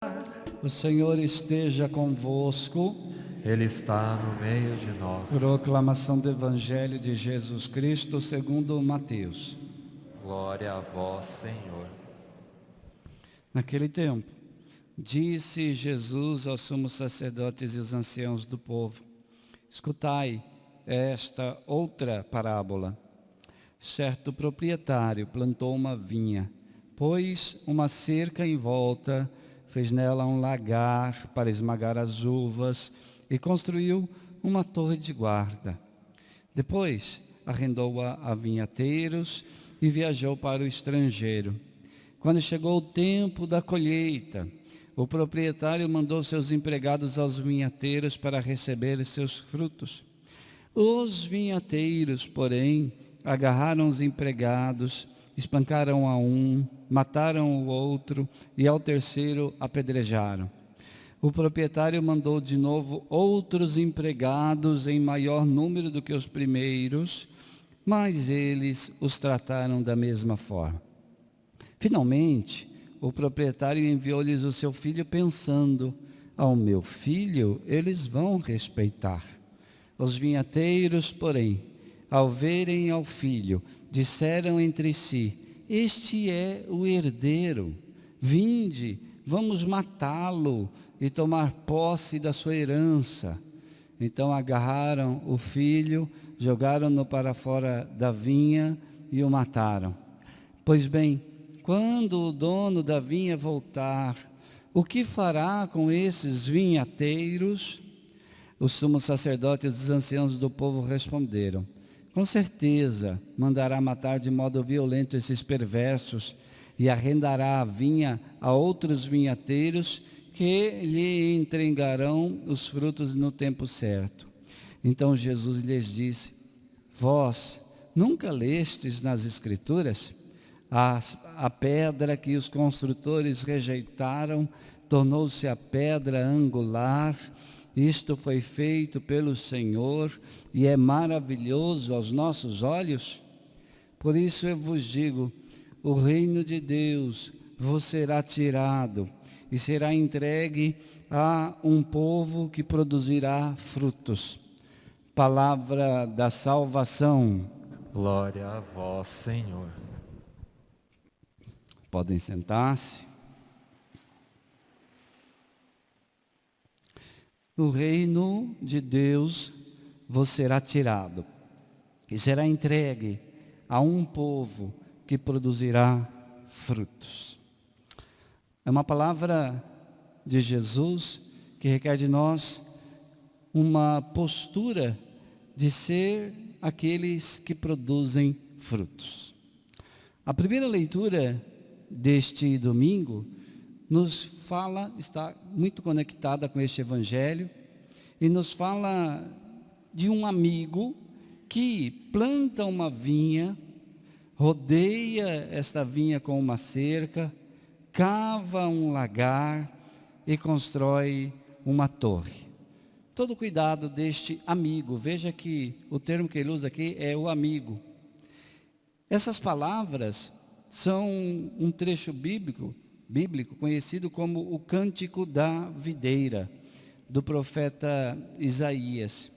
O Senhor esteja convosco. Ele está no meio de nós. Proclamação do Evangelho de Jesus Cristo segundo Mateus. Glória a vós, Senhor. Naquele tempo, disse Jesus aos sumos sacerdotes e os anciãos do povo: escutai esta outra parábola. Certo proprietário plantou uma vinha, pôs uma cerca em volta, fez nela um lagar para esmagar as uvas e construiu uma torre de guarda. Depois arrendou-a a vinhateiros e viajou para o estrangeiro. Quando chegou o tempo da colheita, o proprietário mandou seus empregados aos vinhateiros para receber seus frutos. Os vinhateiros, porém, agarraram os empregados, espancaram a um, mataram o outro e ao terceiro apedrejaram. O proprietário mandou de novo outros empregados em maior número do que os primeiros, mas eles os trataram da mesma forma. Finalmente, o proprietário enviou-lhes o seu filho pensando: ao meu filho eles vão respeitar. Os vinhateiros, porém, ao verem ao filho, disseram entre si: este é o herdeiro, vinde, vamos matá-lo e tomar posse da sua herança. Então agarraram o filho, jogaram-no para fora da vinha e o mataram. Pois bem, quando o dono da vinha voltar, o que fará com esses vinhateiros? Os sumos sacerdotes e os anciãos do povo responderam: com certeza mandará matar de modo violento esses perversos e arrendará a vinha a outros vinhateiros que lhe entregarão os frutos no tempo certo. Então Jesus lhes disse: vós nunca lestes nas Escrituras? A pedra que os construtores rejeitaram tornou-se a pedra angular. Isto foi feito pelo Senhor e é maravilhoso aos nossos olhos. Por isso eu vos digo: o reino de Deus vos será tirado e será entregue a um povo que produzirá frutos. Palavra da salvação. Glória a vós, Senhor. Podem sentar-se. O reino de Deus vos será tirado e será entregue a um povo que produzirá frutos. É uma palavra de Jesus que requer de nós uma postura de ser aqueles que produzem frutos. A primeira leitura deste domingo nos fala, está muito conectada com este evangelho, e nos fala de um amigo que planta uma vinha, rodeia esta vinha com uma cerca, cava um lagar e constrói uma torre. Todo o cuidado deste amigo, veja que o termo que ele usa aqui é o amigo. Essas palavras são um trecho bíblico conhecido como o Cântico da Videira, do profeta Isaías.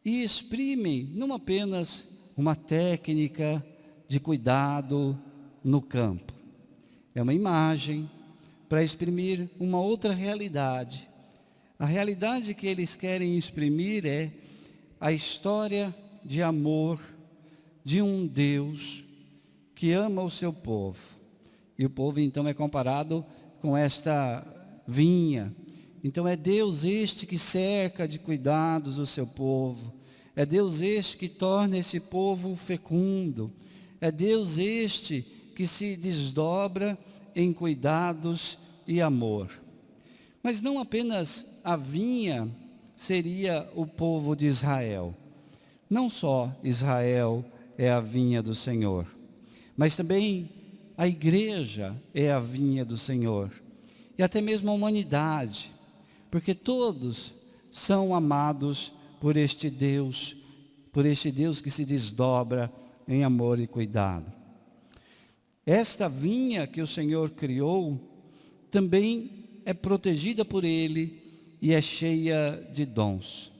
E exprimem não apenas uma técnica de cuidado no campo. É uma imagem para exprimir uma outra realidade. A realidade que eles querem exprimir é a história de amor de um Deus que ama o seu povo. E o povo então é comparado com esta vinha. Então é Deus este que cerca de cuidados o seu povo. É Deus este que torna esse povo fecundo. É Deus este que se desdobra em cuidados e amor. Mas não apenas a vinha seria o povo de Israel. Não só Israel é a vinha do Senhor, mas também a igreja é a vinha do Senhor, e até mesmo a humanidade, porque todos são amados por este Deus que se desdobra em amor e cuidado. Esta vinha que o Senhor criou também é protegida por Ele e é cheia de dons.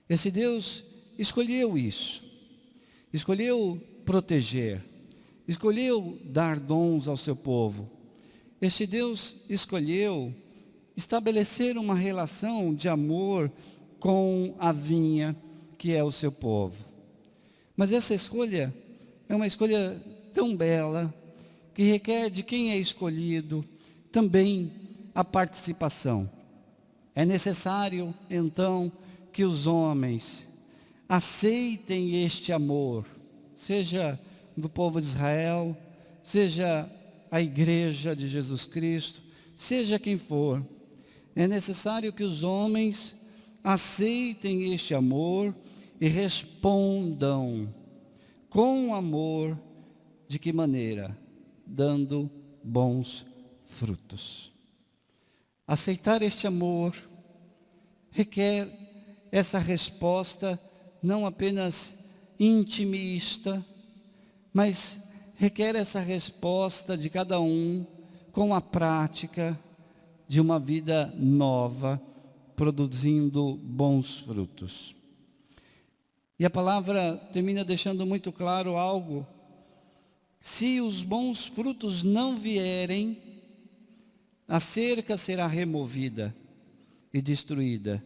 Esse Deus escolheu isso, escolheu proteger, escolheu dar dons ao seu povo. Este Deus escolheu estabelecer uma relação de amor com a vinha, que é o seu povo. Mas essa escolha é uma escolha tão bela, que requer de quem é escolhido também a participação. É necessário, então, que os homens aceitem este amor, seja do povo de Israel, seja a igreja de Jesus Cristo, seja quem for. É necessário que os homens aceitem este amor e respondam com amor. De que maneira? Dando bons frutos. Aceitar este amor requer essa resposta não apenas intimista, mas requer essa resposta de cada um com a prática de uma vida nova, produzindo bons frutos. E a palavra termina deixando muito claro algo: se os bons frutos não vierem, a cerca será removida e destruída,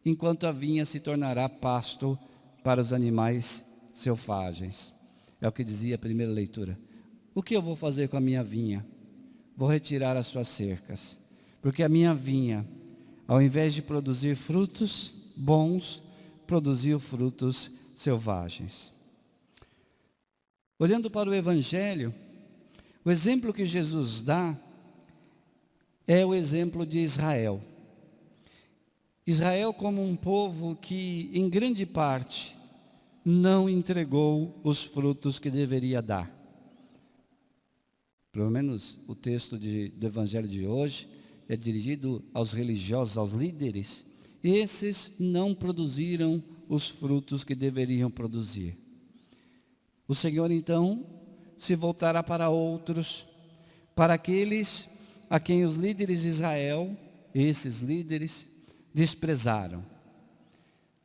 enquanto a vinha se tornará pasto para os animais selvagens. É o que dizia a primeira leitura. O que eu vou fazer com a minha vinha? Vou retirar as suas cercas, porque a minha vinha, ao invés de produzir frutos bons, produziu frutos selvagens. Olhando para o Evangelho, o exemplo que Jesus dá é o exemplo de Israel. Israel como um povo que, em grande parte, não entregou os frutos que deveria dar. Pelo menos o texto do Evangelho de hoje é dirigido aos religiosos, aos líderes. Esses não produziram os frutos que deveriam produzir. O Senhor, então, se voltará para outros, para aqueles a quem os líderes de Israel, esses líderes, desprezaram.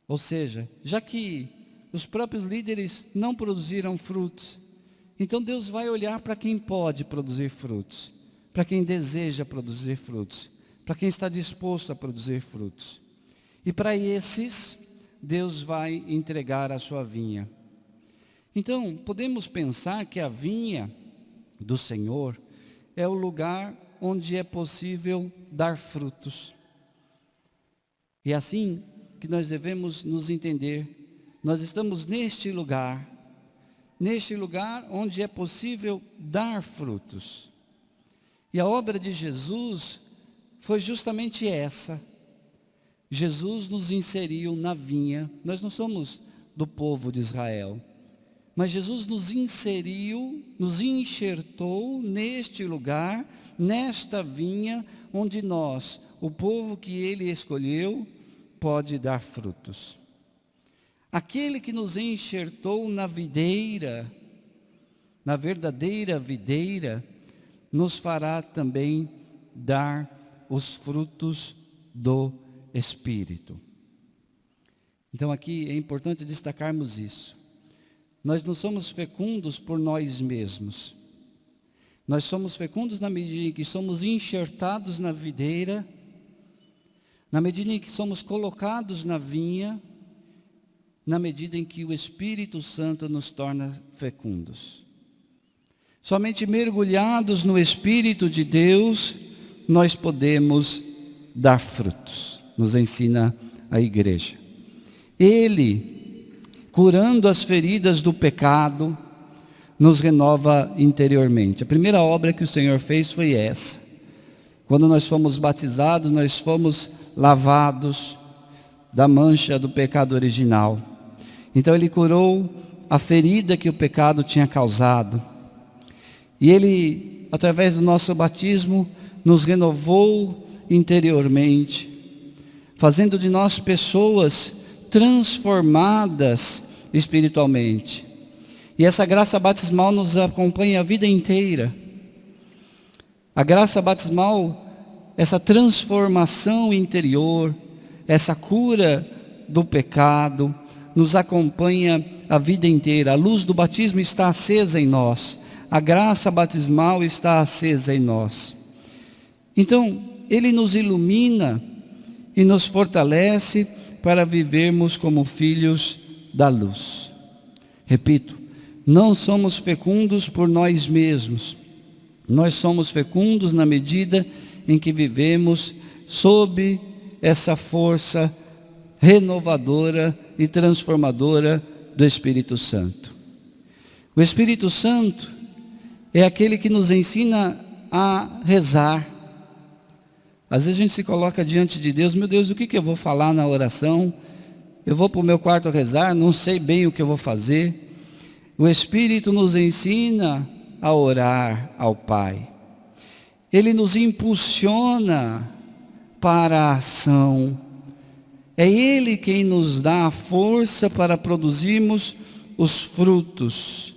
Ou seja, já que os próprios líderes não produziram frutos, então Deus vai olhar para quem pode produzir frutos, para quem deseja produzir frutos, para quem está disposto a produzir frutos. E para esses, Deus vai entregar a sua vinha. Então, podemos pensar que a vinha do Senhor é o lugar onde é possível dar frutos. E é assim que nós devemos nos entender. Nós estamos neste lugar onde é possível dar frutos. E a obra de Jesus foi justamente essa. Jesus nos inseriu na vinha. Nós não somos do povo de Israel, mas Jesus nos inseriu, nos enxertou neste lugar, nesta vinha, onde nós, o povo que Ele escolheu, pode dar frutos. Aquele que nos enxertou na videira, na verdadeira videira, nos fará também dar os frutos do Espírito. Então aqui é importante destacarmos isso. Nós não somos fecundos por nós mesmos. Nós somos fecundos na medida em que somos enxertados na videira, na medida em que somos colocados na vinha, na medida em que o Espírito Santo nos torna fecundos. Somente mergulhados no Espírito de Deus, nós podemos dar frutos, nos ensina a igreja. Ele, curando as feridas do pecado, nos renova interiormente. A primeira obra que o Senhor fez foi essa. Quando nós fomos batizados, nós fomos lavados da mancha do pecado original. Então Ele curou a ferida que o pecado tinha causado. E Ele, através do nosso batismo, nos renovou interiormente, fazendo de nós pessoas transformadas espiritualmente. E essa graça batismal nos acompanha a vida inteira. A graça batismal essa transformação interior, essa cura do pecado, nos acompanha a vida inteira. A luz do batismo está acesa em nós, a graça batismal está acesa em nós. Então, Ele nos ilumina e nos fortalece para vivermos como filhos da luz. Repito, não somos fecundos por nós mesmos. Nós somos fecundos na medida em que vivemos sob essa força renovadora e transformadora do Espírito Santo. O Espírito Santo é aquele que nos ensina a rezar. Às vezes a gente se coloca diante de Deus, meu Deus, o que eu vou falar na oração? Eu vou para o meu quarto rezar, não sei bem o que eu vou fazer. O Espírito nos ensina a orar ao Pai. Ele nos impulsiona para a ação. É Ele quem nos dá a força para produzirmos os frutos,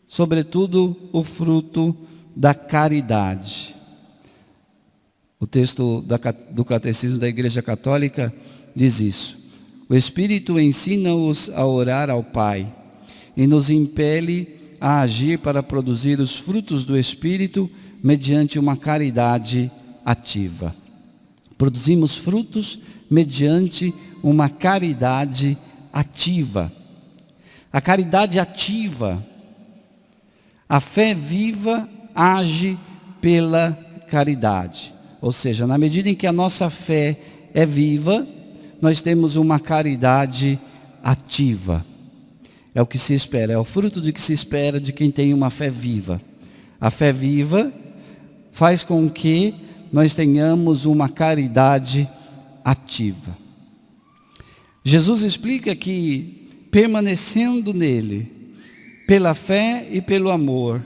sobretudo o fruto da caridade. O texto do Catecismo da Igreja Católica diz isso. O Espírito ensina-os a orar ao Pai e nos impele a agir para produzir os frutos do Espírito mediante uma caridade ativa. Produzimos frutos mediante uma caridade ativa. A caridade ativa, a fé viva age pela caridade. Ou seja, na medida em que a nossa fé é viva, nós temos uma caridade ativa. É o que se espera, é o fruto do que se espera de quem tem uma fé viva. A fé viva faz com que nós tenhamos uma caridade ativa. Jesus explica que, permanecendo nele, pela fé e pelo amor,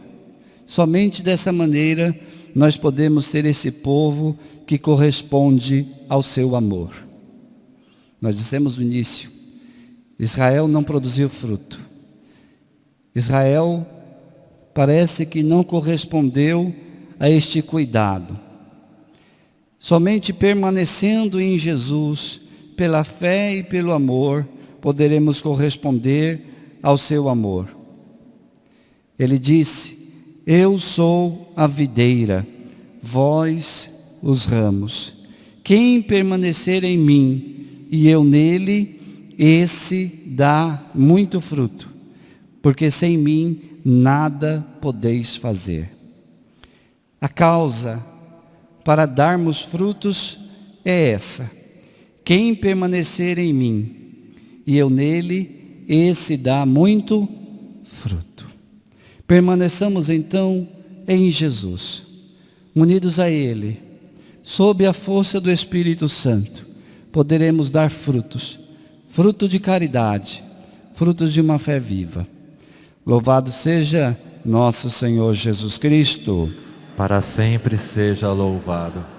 somente dessa maneira nós podemos ser esse povo que corresponde ao seu amor. Nós dissemos no início, Israel não produziu fruto. Israel parece que não correspondeu a este cuidado. Somente permanecendo em Jesus, pela fé e pelo amor, poderemos corresponder ao seu amor. Ele disse, eu sou a videira, vós os ramos. Quem permanecer em mim e eu nele, esse dá muito fruto, porque sem mim nada podeis fazer. A causa para darmos frutos é essa. Quem permanecer em mim e eu nele, esse dá muito fruto. Permaneçamos então em Jesus, unidos a Ele, sob a força do Espírito Santo, poderemos dar frutos, fruto de caridade, frutos de uma fé viva. Louvado seja nosso Senhor Jesus Cristo. Para sempre seja louvado.